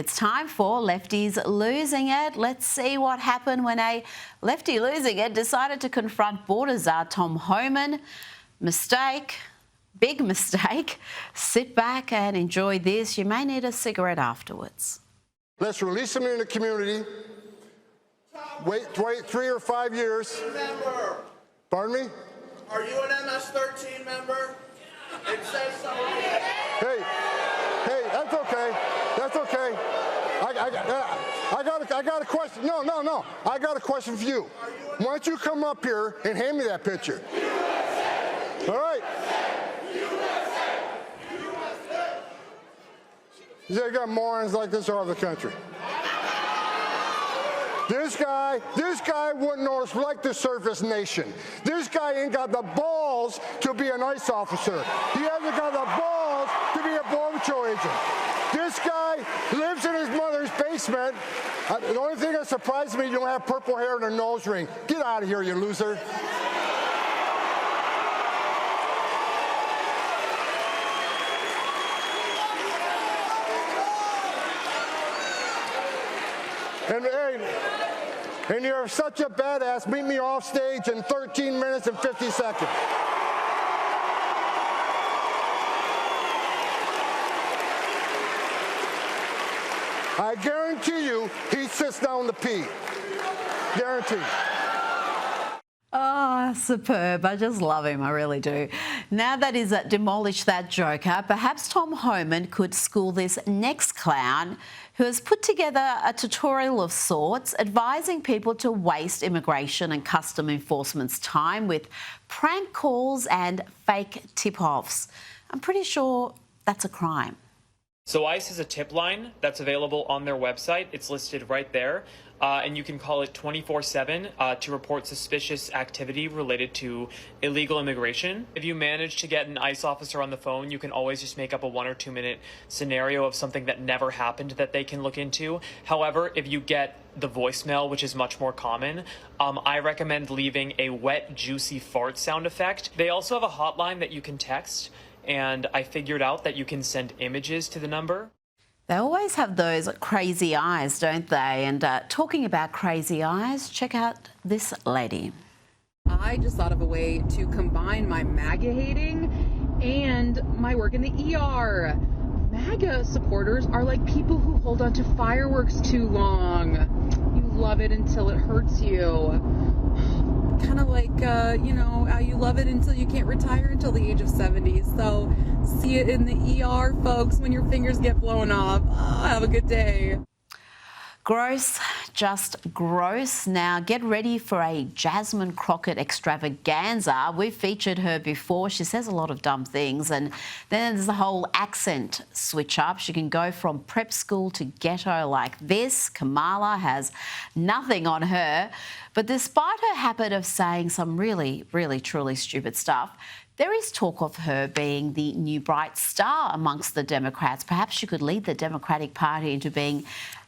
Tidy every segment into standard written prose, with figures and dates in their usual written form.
It's time for Lefties Losing It. Let's see what happened when a lefty losing it decided to confront border czar Tom Homan. Mistake, big mistake. Sit back and enjoy this. You may need a cigarette afterwards. Let's release them in the community. Wait 3 or 5 years. Member. Pardon me? Are you an MS-13 member? It says so. Hey, that's okay. That's okay. I got a question. No. I got a question for you. Why don't you come up here and hand me that picture? All right. You got morons like this all over the country. This guy wouldn't like the surface nation. This guy ain't got the balls to be an ICE officer. He hasn't got the balls to be a Border Patrol agent. This guy lives in his mother's basement. The only thing that surprises me, you don't have purple hair and a nose ring. Get out of here, you loser. And you're such a badass, meet me off stage in 13 minutes and 50 seconds. I guarantee you he sits down to pee. Guaranteed. Oh, superb. I just love him. I really do. Now that he's demolished that joker, perhaps Tom Homan could school this next clown who has put together a tutorial of sorts advising people to waste immigration and custom enforcement's time with prank calls and fake tip-offs. I'm pretty sure that's a crime. So ICE has a tip line that's available on their website. It's listed right there. And you can call it 24/7 to report suspicious activity related to illegal immigration. If you manage to get an ICE officer on the phone, you can always just make up a 1 or 2 minute scenario of something that never happened that they can look into. However, if you get the voicemail, which is much more common, I recommend leaving a wet, juicy fart sound effect. They also have a hotline that you can text, and I figured out that you can send images to the number. They always have those crazy eyes, don't they? And talking about crazy eyes, check out this lady. I just thought of a way to combine my MAGA hating and my work in the ER. MAGA supporters are like people who hold on to fireworks too long. You love it until it hurts you. Kind of like, how you love it until you can't retire until the age of 70. So see it in the ER, folks, when your fingers get blown off. Oh, have a good day. Gross, just gross. Now get ready for a Jasmine Crockett extravaganza. We've featured her before. She says a lot of dumb things. And then there's the whole accent switch up. She can go from prep school to ghetto like this. Kamala has nothing on her. But despite her habit of saying some really, really, truly stupid stuff, there is talk of her being the new bright star amongst the Democrats. Perhaps she could lead the Democratic Party into being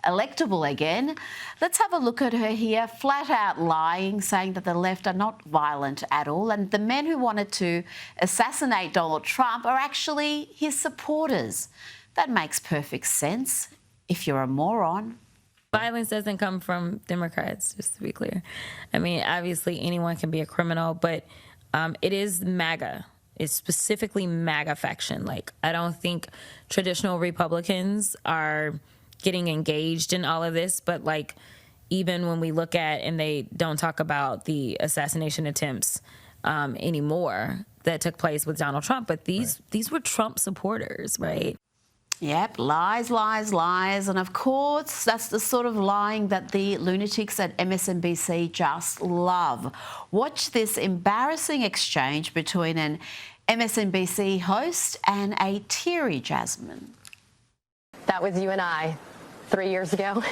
electable again. Let's have a look at her here, flat out lying, saying that the left are not violent at all, and the men who wanted to assassinate Donald Trump are actually his supporters. That makes perfect sense if you're a moron. Violence doesn't come from Democrats, just to be clear. I mean, obviously anyone can be a criminal, but it is MAGA. It's specifically MAGA faction. Like, I don't think traditional Republicans are getting engaged in all of this, but like, even when we look at, and they don't talk about the assassination attempts anymore that took place with Donald Trump, but these were Trump supporters, right? Yep, lies, lies, lies. And of course, that's the sort of lying that the lunatics at MSNBC just love. Watch this embarrassing exchange between an MSNBC host and a teary Jasmine. That was you and I 3 years ago.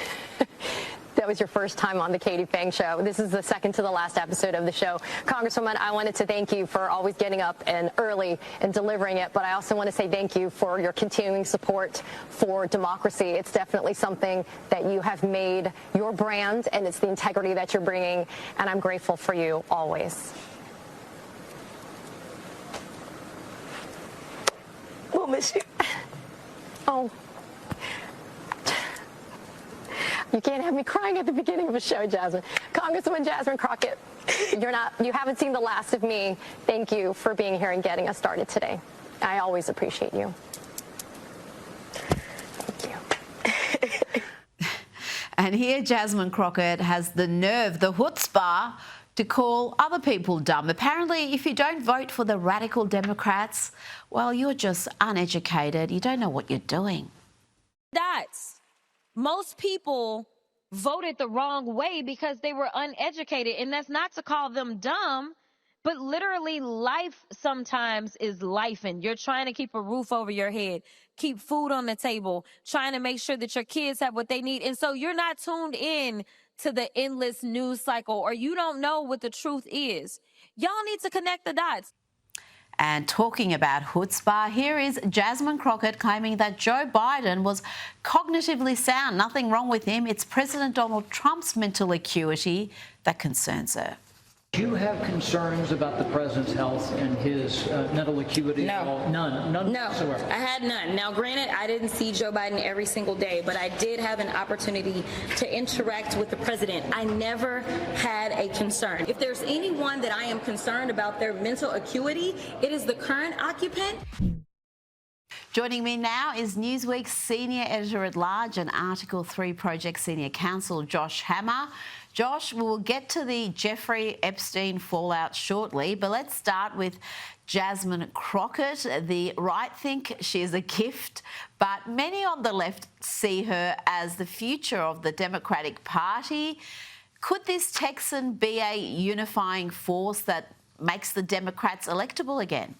That was your first time on the Katie Phang Show. This is the second to the last episode of the show. Congresswoman, I wanted to thank you for always getting up and early and delivering it, but I also want to say thank you for your continuing support for democracy. It's definitely something that you have made your brand, and it's the integrity that you're bringing, and I'm grateful for you always. We'll miss you. Oh. You can't have me crying at the beginning of a show, Jasmine. Congresswoman Jasmine Crockett, you haven't seen the last of me. Thank you for being here and getting us started today. I always appreciate you. Thank you. And here Jasmine Crockett has the nerve, the chutzpah, to call other people dumb. Apparently, if you don't vote for the radical Democrats, well, you're just uneducated. You don't know what you're doing. That's most people voted the wrong way because they were uneducated. And that's not to call them dumb, but literally life sometimes is life. And you're trying to keep a roof over your head, keep food on the table, trying to make sure that your kids have what they need. And so you're not tuned in to the endless news cycle, or you don't know what the truth is. Y'all need to connect the dots. And talking about chutzpah, here is Jasmine Crockett claiming that Joe Biden was cognitively sound. Nothing wrong with him. It's President Donald Trump's mental acuity that concerns her. Do you have concerns about the president's health and his mental acuity? No. None whatsoever. I had none. Now, granted, I didn't see Joe Biden every single day, but I did have an opportunity to interact with the president. I never had a concern. If there's anyone that I am concerned about their mental acuity, it is the current occupant. Joining me now is Newsweek's senior editor-at-large and Article 3 Project Senior Counsel, Josh Hammer. Josh, we'll get to the Jeffrey Epstein fallout shortly, but let's start with Jasmine Crockett. The right think she is a gift, but many on the left see her as the future of the Democratic Party. Could this Texan be a unifying force that makes the Democrats electable again?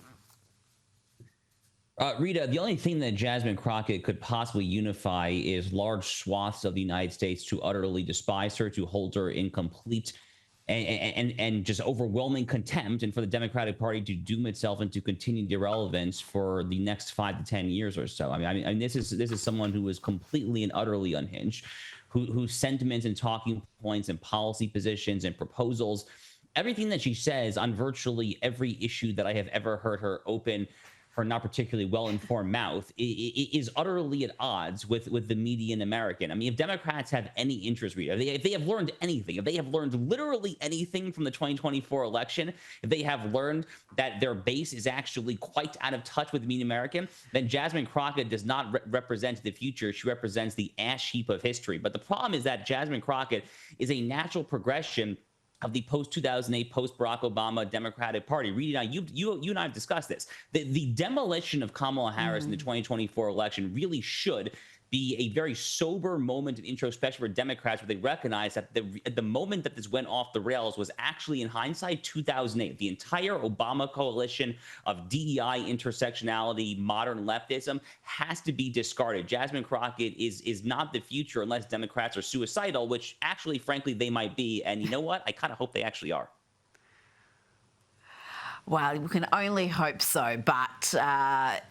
Rita, the only thing that Jasmine Crockett could possibly unify is large swaths of the United States to utterly despise her, to hold her in complete and just overwhelming contempt, and for the Democratic Party to doom itself into continued irrelevance for the next 5 to 10 years or so. I mean, this is someone who is completely and utterly unhinged, whose sentiments and talking points and policy positions and proposals, everything that she says on virtually every issue that I have ever heard her open her not particularly well-informed mouth is utterly at odds with the median American. I mean, if Democrats have any interest, Rita, if they have learned anything, if they have learned literally anything from the 2024 election, if they have learned that their base is actually quite out of touch with the median American, then Jasmine Crockett does not represent the future. She represents the ash heap of history. But the problem is that Jasmine Crockett is a natural progression of the post-2008, post-Barack Obama Democratic Party. Rita, you and I have discussed this. The demolition of Kamala Harris in the 2024 election really should be a very sober moment of introspection for Democrats, where they recognize that the moment that this went off the rails was actually, in hindsight, 2008. The entire Obama coalition of DEI, intersectionality, modern leftism has to be discarded. Jasmine Crockett is not the future unless Democrats are suicidal, which actually, frankly, they might be. And you know what? I kind of hope they actually are. Well, we can only hope so, but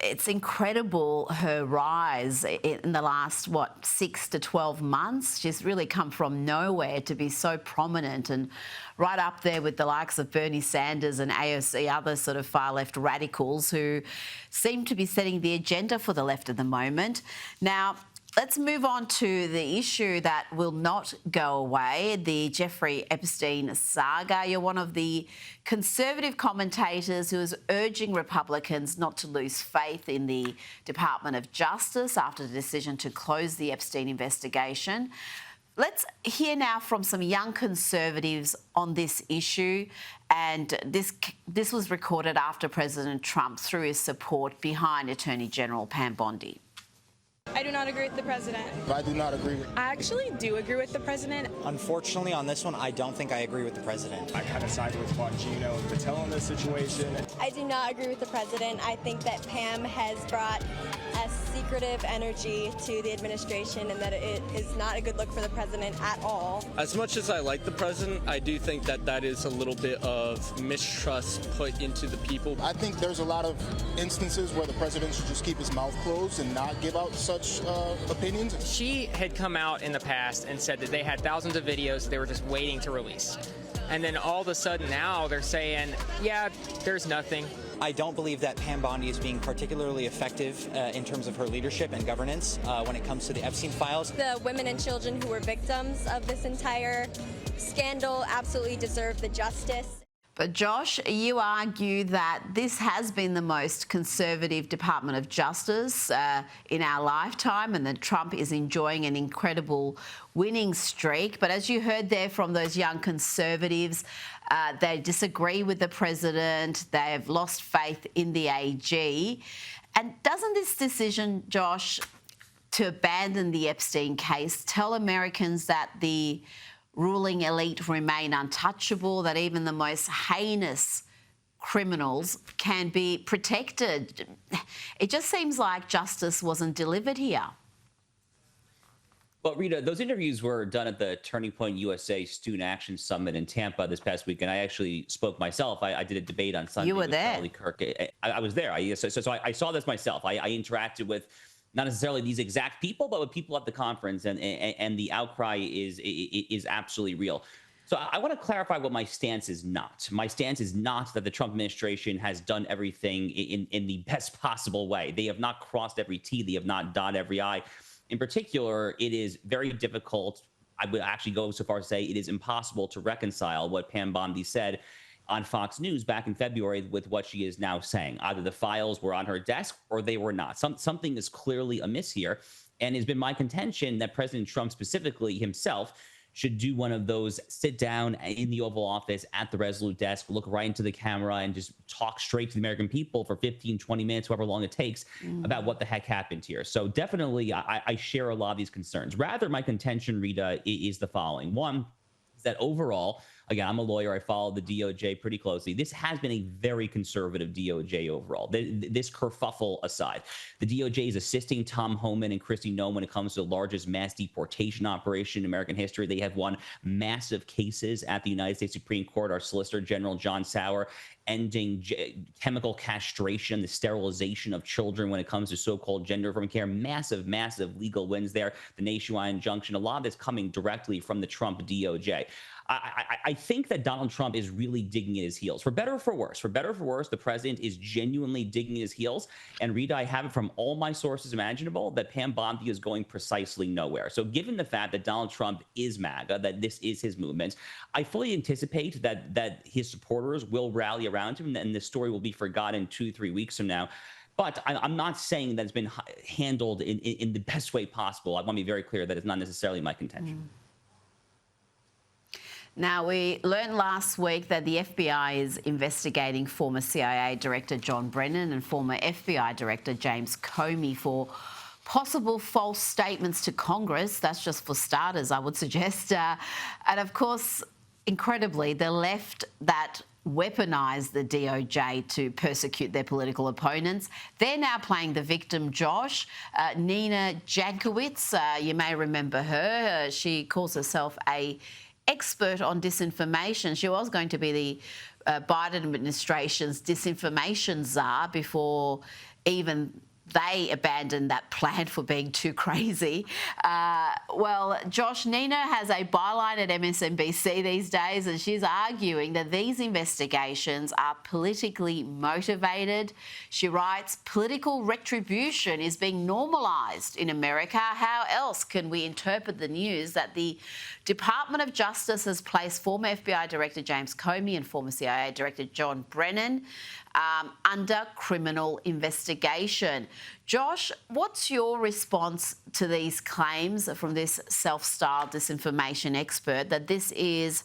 it's incredible her rise in the last, 6 to 12 months. She's really come from nowhere to be so prominent and right up there with the likes of Bernie Sanders and AOC, other sort of far-left radicals who seem to be setting the agenda for the left at the moment. Now, let's move on to the issue that will not go away, the Jeffrey Epstein saga. You're one of the conservative commentators who is urging Republicans not to lose faith in the Department of Justice after the decision to close the Epstein investigation. Let's hear now from some young conservatives on this issue. And this was recorded after President Trump threw his support behind Attorney General Pam Bondi. I do not agree with the president. I do not agree. I actually do agree with the president. Unfortunately, on this one, I don't think I agree with the president. I kind of side with Bongino and Patel in this situation. I do not agree with the president. I think that Pam has brought a secretive energy to the administration and that it is not a good look for the president at all. As much as I like the president, I do think that that is a little bit of mistrust put into the people. I think there's a lot of instances where the president should just keep his mouth closed and not give out such opinions. She had come out in the past and said that they had thousands of videos they were just waiting to release. And then all of a sudden now they're saying, yeah, there's nothing. I don't believe that Pam Bondi is being particularly effective in terms of her leadership and governance when it comes to the Epstein files. The women and children who were victims of this entire scandal absolutely deserve the justice. But Josh, you argue that this has been the most conservative Department of Justice in our lifetime, and that Trump is enjoying an incredible winning streak. But as you heard there from those young conservatives, they disagree with the president. They have lost faith in the AG. And doesn't this decision, Josh, to abandon the Epstein case tell Americans that the ruling elite remain untouchable, that even the most heinous criminals can be protected? It just seems like justice wasn't delivered here. Well, Rita, those interviews were done at the Turning Point USA Student Action Summit in Tampa this past week, and I actually spoke myself. I did a debate on Sunday. You were with there. Charlie Kirk. I was there. So I saw this myself. I interacted with not necessarily these exact people, but with people at the conference, and the outcry is absolutely real. So I want to clarify what my stance is not. My stance is not that the Trump administration has done everything in the best possible way. They have not crossed every T. They have not dotted every I. In particular, it is very difficult. I would actually go so far as to say it is impossible to reconcile what Pam Bondi said on Fox News back in February with what she is now saying. Either the files were on her desk or they were not. Something is clearly amiss here, and it's been my contention that President Trump specifically himself should do one of those sit down in the Oval Office at the Resolute desk, look right into the camera, and just talk straight to the American people for 15, 20 minutes, however long it takes, about what the heck happened here. So definitely, I share a lot of these concerns. Rather, my contention, Rita, is the following. One, is that overall, again, I'm a lawyer. I follow the DOJ pretty closely. This has been a very conservative DOJ overall. This kerfuffle aside, the DOJ is assisting Tom Homan and Kristi Noem when it comes to the largest mass deportation operation in American history. They have won massive cases at the United States Supreme Court. Our Solicitor General John Sauer ending chemical castration, the sterilization of children when it comes to so-called gender-affirming care. Massive, massive legal wins there. The nationwide injunction, a lot of this coming directly from the Trump DOJ. I think that Donald Trump is really digging at his heels, for better or for worse. For better or for worse, the president is genuinely digging at his heels. And Rita, I have it from all my sources imaginable that Pam Bondi is going precisely nowhere. So given the fact that Donald Trump is MAGA, that this is his movement, I fully anticipate that his supporters will rally around him, and this story will be forgotten 2-3 weeks from now. But I'm not saying that it's been handled in the best way possible. I want to be very clear that it's not necessarily my contention. Now, we learned last week that the FBI is investigating former CIA Director John Brennan and former FBI Director James Comey for possible false statements to Congress. That's just for starters, I would suggest. And of course, incredibly, the left that weaponized the DOJ to persecute their political opponents, they're now playing the victim, Josh. Nina Jankowicz, you may remember her. She calls herself a expert on disinformation. She was going to be the Biden administration's disinformation czar before even they abandoned that plan for being too crazy. Well, Josh, Nina has a byline at MSNBC these days, and she's arguing that these investigations are politically motivated. She writes, political retribution is being normalised in America. How else can we interpret the news that the Department of Justice has placed former FBI Director James Comey and former CIA Director John Brennan under criminal investigation? Josh, what's your response to these claims from this self-styled disinformation expert that this is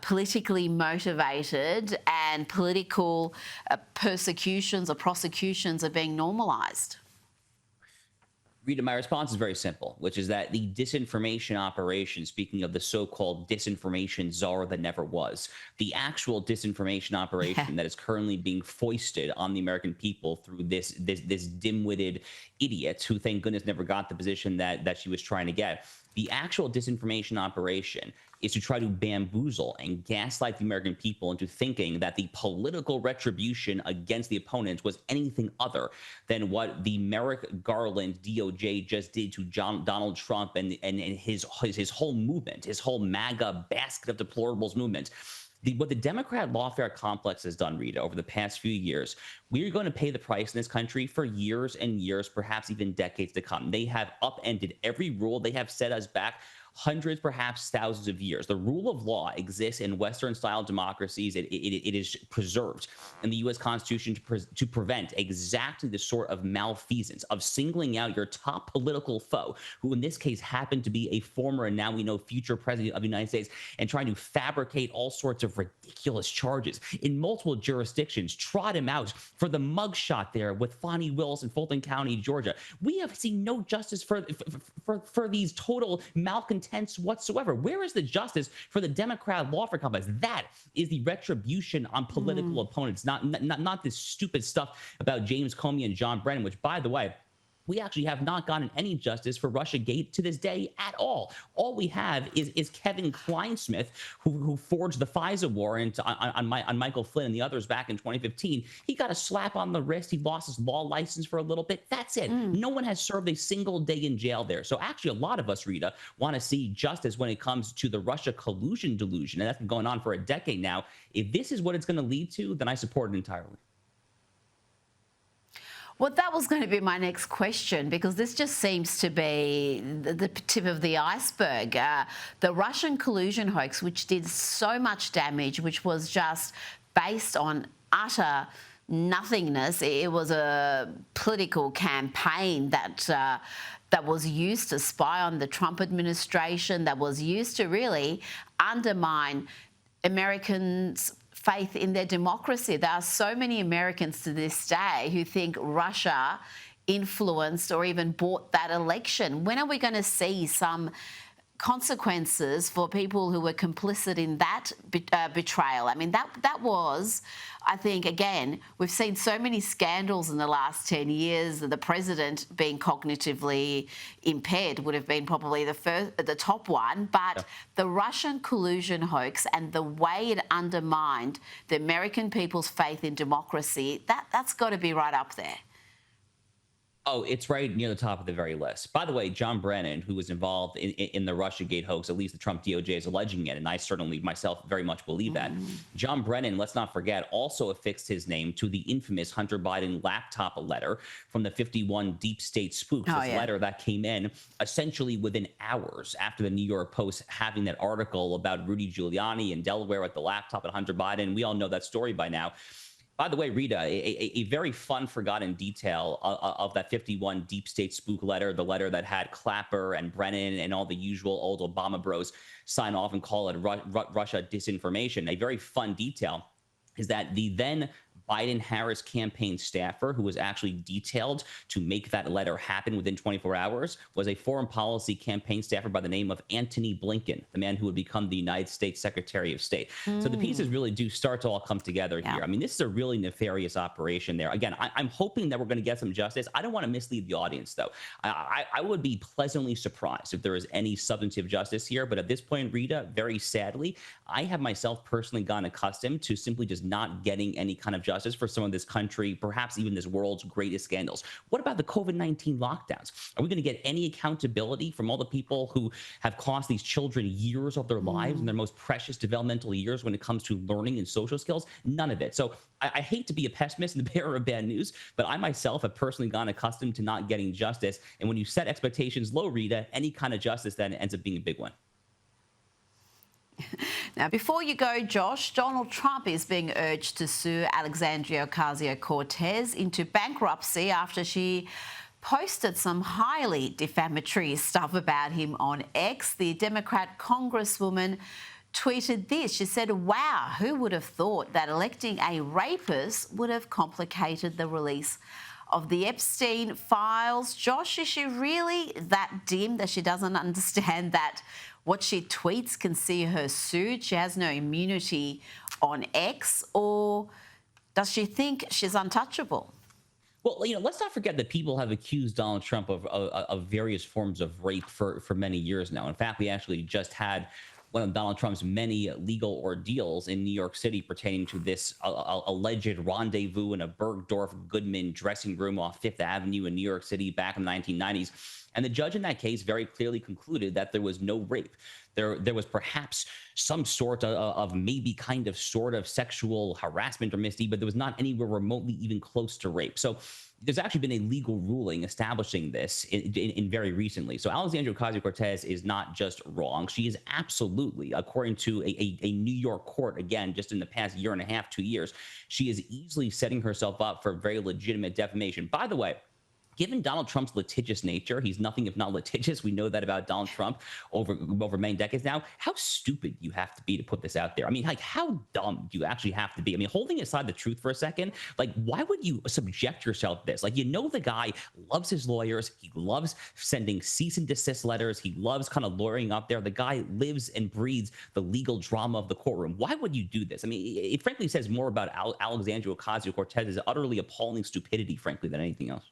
politically motivated and political persecutions or prosecutions are being normalised? Rita, my response is very simple, which is that the disinformation operation, speaking of the so-called disinformation czar that never was, the actual disinformation operation that is currently being foisted on the American people through this dim-witted idiot who, thank goodness, never got the position that she was trying to get. The actual disinformation operation is to try to bamboozle and gaslight the American people into thinking that the political retribution against the opponents was anything other than what the Merrick Garland DOJ just did to Donald Trump and his whole movement, his whole MAGA basket of deplorables movement. What the Democrat lawfare complex has done, Rita, over the past few years, we're going to pay the price in this country for years and years, perhaps even decades to come. They have upended every rule. They have set us back hundreds, perhaps thousands of years. The rule of law exists in Western-style democracies. It is preserved in the U.S. Constitution to prevent exactly the sort of malfeasance of singling out your top political foe, who in this case happened to be a former and now we know future president of the United States, and trying to fabricate all sorts of ridiculous charges in multiple jurisdictions, trot him out for the mugshot there with Fonnie Willis in Fulton County, Georgia. We have seen no justice for these total malcontents whatsoever. Where is the justice for the Democrat lawfare complex? That is the retribution on political opponents, not this stupid stuff about James Comey and John Brennan, which, by the way, we actually have not gotten any justice for Russiagate to this day at all. All we have is Kevin Kleinsmith, who forged the FISA warrant on Michael Flynn and the others back in 2015. He got a slap on the wrist. He lost his law license for a little bit. That's it. No one has served a single day in jail there. So actually, a lot of us, Rita, want to see justice when it comes to the Russia collusion delusion. And that's been going on for a decade now. If this is what it's going to lead to, then I support it entirely. Well, that was going to be my next question, because this just seems to be the tip of the iceberg. The Russian collusion hoax, which did so much damage, which was just based on utter nothingness. It was a political campaign that was used to spy on the Trump administration, that was used to really undermine Americans' faith in their democracy. There are so many Americans to this day who think Russia influenced or even bought that election. When are we going to see some consequences for people who were complicit in that betrayal? I mean, that was, I think, again, we've seen so many scandals in the last 10 years. The president being cognitively impaired would have been probably the top one. But the Russian collusion hoax and the way it undermined the American people's faith in democracy, that's got to be right up there. Oh, it's right near the top of the very list. By the way, John Brennan, who was involved in the Russiagate hoax, at least the Trump DOJ is alleging it, and I certainly myself very much believe that. John Brennan, let's not forget, also affixed his name to the infamous Hunter Biden laptop letter from the 51 deep state spooks. This letter that came in essentially within hours after the New York Post having that article about Rudy Giuliani in Delaware at the laptop at Hunter Biden. We all know that story by now. By the way, Rita, a very fun, forgotten detail of that 51 deep state spook letter, the letter that had Clapper and Brennan and all the usual old Obama bros sign off and call it Russia disinformation. A very fun detail is that the then Biden-Harris campaign staffer who was actually detailed to make that letter happen within 24 hours was a foreign policy campaign staffer by the name of Antony Blinken, the man who would become the United States Secretary of State. So the pieces really do start to all come together here. I mean, this is a really nefarious operation there. Again, I'm hoping that we're going to get some justice. I don't want to mislead the audience, though. I would be pleasantly surprised if there is any substantive justice here. But at this point, Rita, very sadly, I have myself personally gotten accustomed to simply just not getting any kind of justice for some of this country, perhaps even this world's greatest scandals. What about the COVID-19 lockdowns? Are we going to get any accountability from all the people who have cost these children years of their lives and their most precious developmental years when it comes to learning and social skills? None of it. So I hate to be a pessimist and the bearer of bad news, but I myself have personally gotten accustomed to not getting justice. And when you set expectations low, Rita, any kind of justice then ends up being a big one. Now, before you go, Josh, Donald Trump is being urged to sue Alexandria Ocasio-Cortez into bankruptcy after she posted some highly defamatory stuff about him on X. The Democrat Congresswoman tweeted this. She said, "Wow, who would have thought that electing a rapist would have complicated the release of the Epstein files?" Josh, is she really that dim that she doesn't understand that what she tweets can see her sued? She has no immunity on X, or does she think she's untouchable? Well, you know, let's not forget that people have accused Donald Trump of various forms of rape for many years now. In fact, we actually just had one of Donald Trump's many legal ordeals in New York City pertaining to this alleged rendezvous in a Bergdorf Goodman dressing room off Fifth Avenue in New York City back in the 1990s. And the judge in that case very clearly concluded that there was no rape. There was perhaps some sort of maybe kind of sort of sexual harassment or misdeed, but there was not anywhere remotely even close to rape. So there's actually been a legal ruling establishing this in very recently. So Alexandria Ocasio-Cortez is not just wrong. She is absolutely, according to a New York court, again, just in the past year and a half, 2 years, she is easily setting herself up for very legitimate defamation. By the way, given Donald Trump's litigious nature, he's nothing if not litigious. We know that about Donald Trump over many decades now. How stupid you have to be to put this out there. I mean, like, how dumb do you actually have to be? I mean, holding aside the truth for a second, like, why would you subject yourself to this? Like, you know, the guy loves his lawyers. He loves sending cease and desist letters. He loves kind of lawyering up there. The guy lives and breathes the legal drama of the courtroom. Why would you do this? I mean, it frankly says more about Alexandria Ocasio-Cortez's utterly appalling stupidity, frankly, than anything else.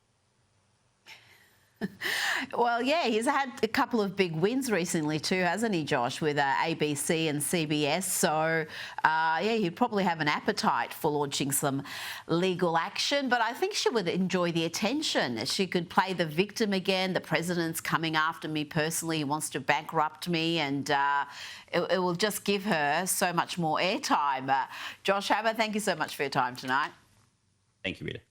Well, yeah, he's had a couple of big wins recently too, hasn't he, Josh, with ABC and CBS. So, yeah, he'd probably have an appetite for launching some legal action. But I think she would enjoy the attention. She could play the victim again. The president's coming after me personally. He wants to bankrupt me. And it will just give her so much more airtime. Josh Hammer, thank you so much for your time tonight. Thank you, Rita.